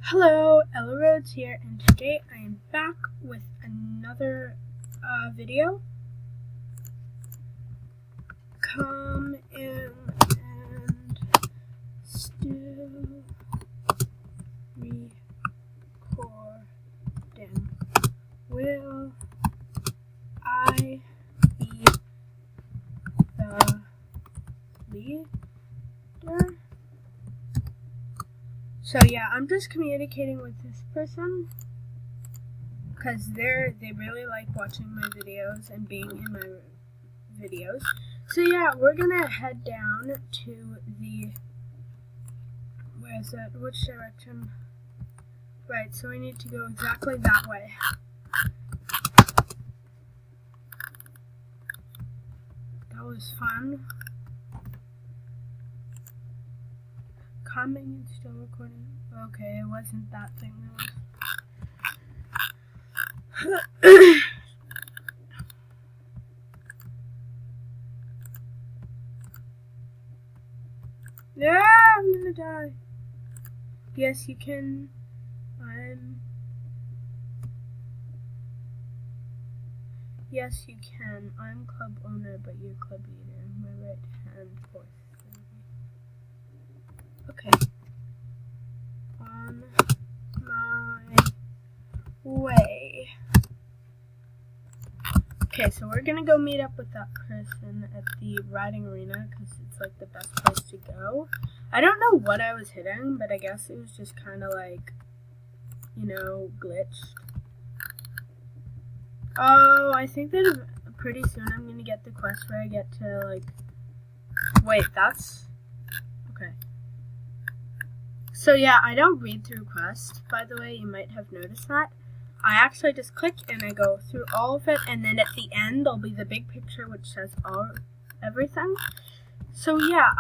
Hello, Ella Rhodes here, and today I am back with another video. Come in and still recording. Will I be the leader? So yeah, I'm just communicating with this person because they really like watching my videos and being in my videos. So yeah, we're gonna head down to the, where is it? Which direction? Right, so we need to go exactly that way. That was fun. Coming and still recording. Okay, it wasn't that thing. Yeah, I'm gonna die. Yes, you can. Yes, you can. I'm club owner, but you're club leader. My right hand force. Okay. On my way. Okay, so we're gonna go meet up with that person at the riding arena because it's like the best place to go. I don't know what I was hitting, but I guess it was just kind of like, glitched. Oh, I think that pretty soon I'm gonna get the quest where I get to like. Wait, that's okay. So yeah, I don't read through quests. By the way, you might have noticed that. I actually just click and I go through all of it, and then at the end there'll be the big picture which says everything. So yeah,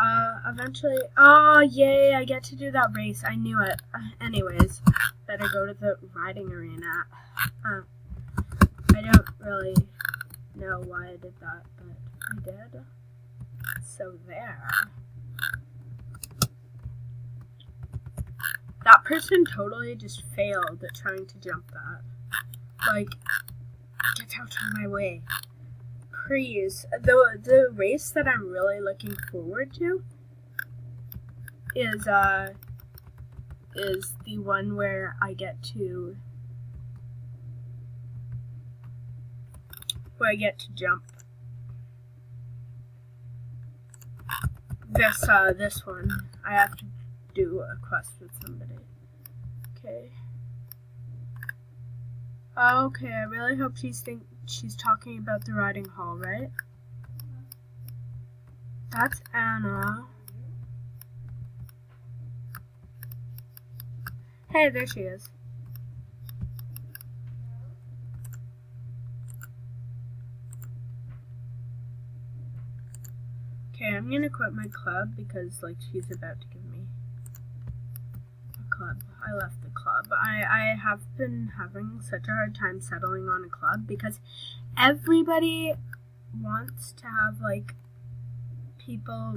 eventually, oh yay, I get to do that race. I knew it. Anyways, better go to the riding arena. I don't really know why I did that, but I did. So there. That person totally just failed at trying to jump that. Like, get out of my way. Please. The race that I'm really looking forward to is the one where I get to jump. This one. I have to do a quest with somebody. Okay. Okay, I really hope she's talking about the riding hall, right? That's Anna. Hey, there she is. Okay, I'm gonna quit my club because like she's about to give me a club. I left the club. I have been having such a hard time settling on a club because everybody wants to have like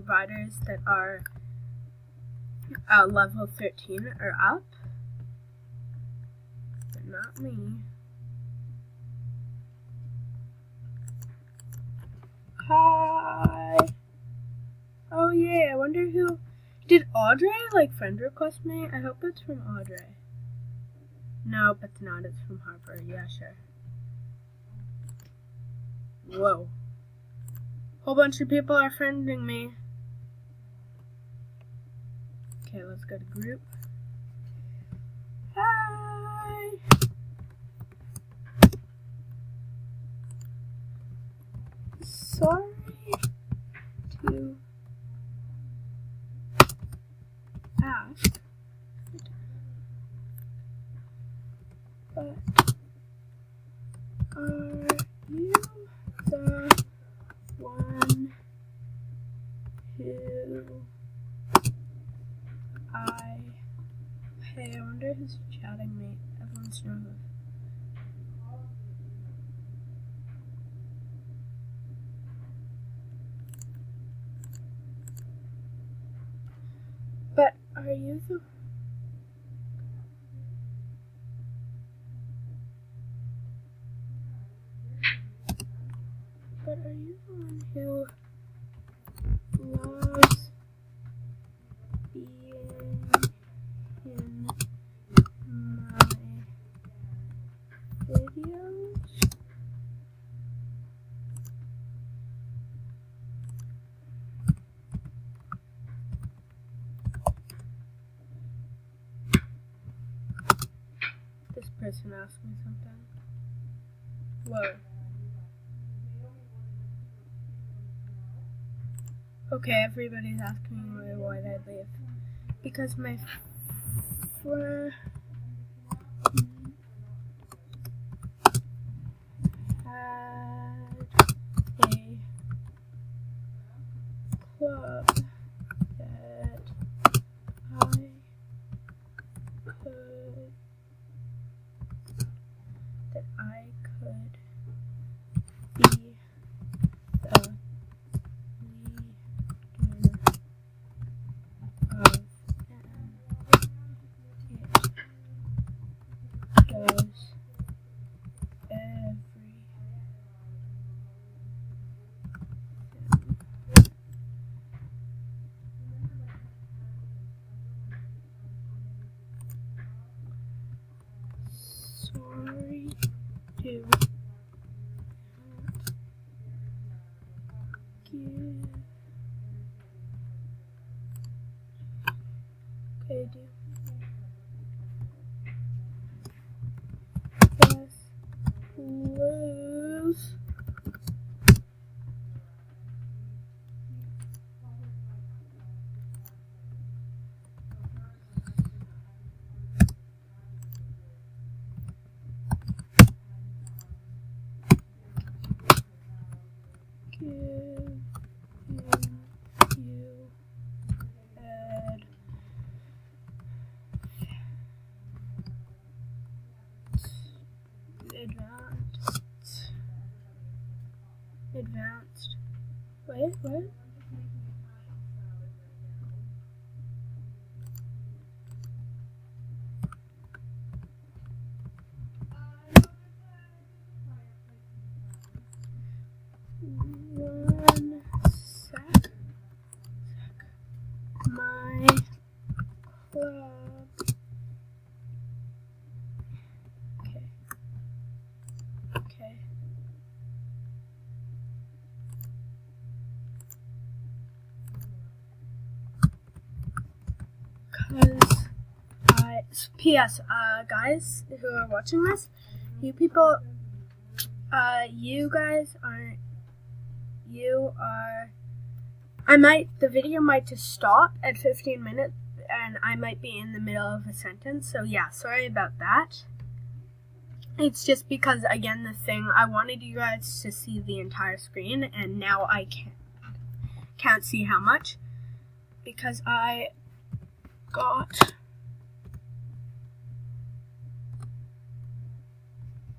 riders that are level 13 or up, but not me. Hi. Oh yeah, I wonder who did Audrey like friend request me? I hope it's from Audrey. Nope, it's not. It's from Harper. Yeah, sure. Whoa. Whole bunch of people are friending me. Okay, let's go to group. Hi. Sorry to ask, but are you the one who Hey, I wonder who's chatting me. Everyone's nervous. But are you the But are you the one who loves being in my videos? This person asked me something. Whoa. Okay, everybody's asking me why did I leave. Because my friend had a club that I could be the leader of, and it goes sorry to give. Okay, do yes, lose. Give you advanced. Wait, what? One sec. My club. Okay. Okay. Cause P.S. Guys who are watching this, you people, you guys aren't. You are. The video might just stop at 15 minutes, and I might be in the middle of a sentence. So yeah, sorry about that. It's just because, again, the thing, I wanted you guys to see the entire screen, and now I can't see how much, because I got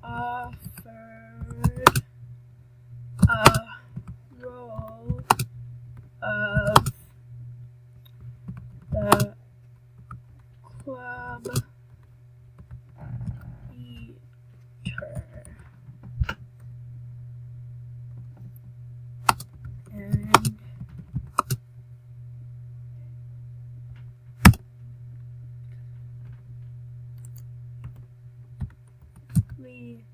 offered a role of the club eater, and we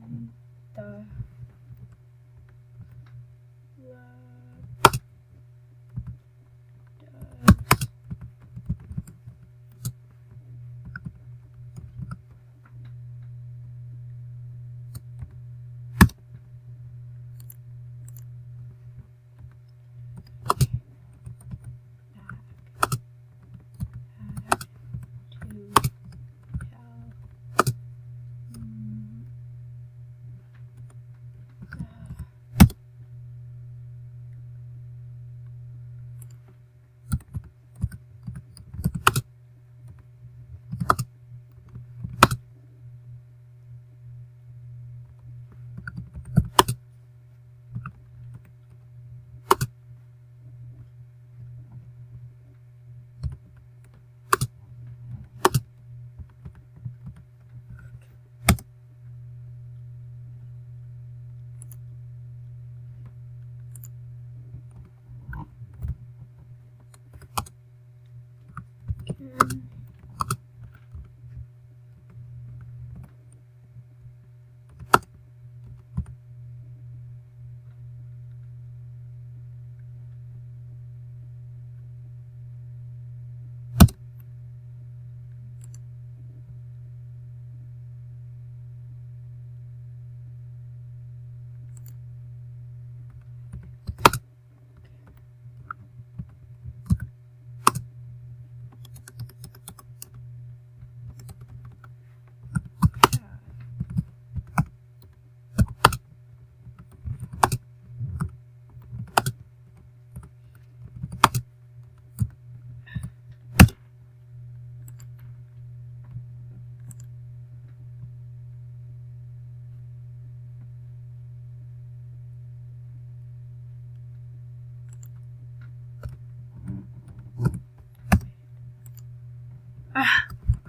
and the to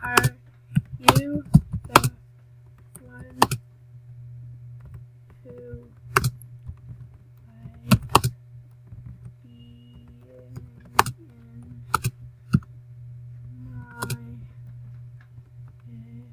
Are you the one who likes being in my videos?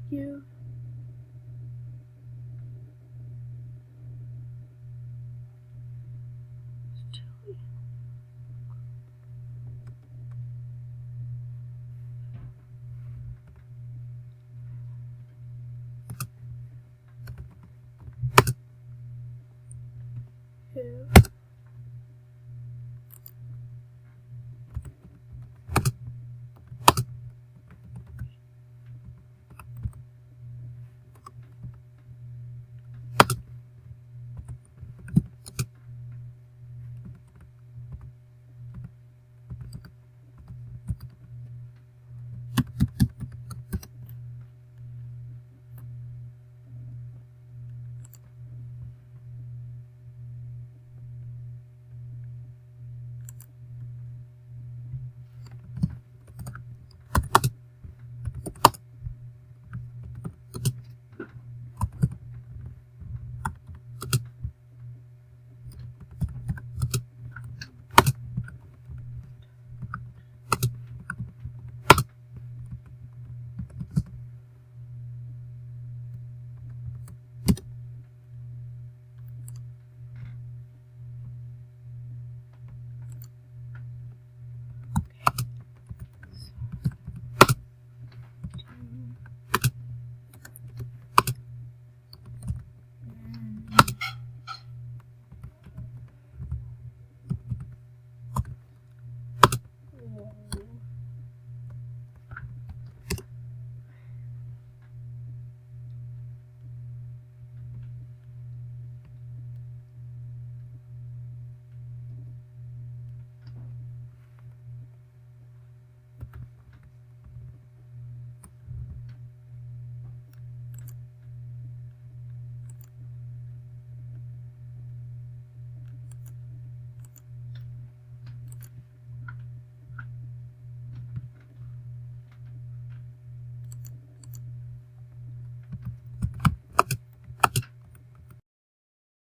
You who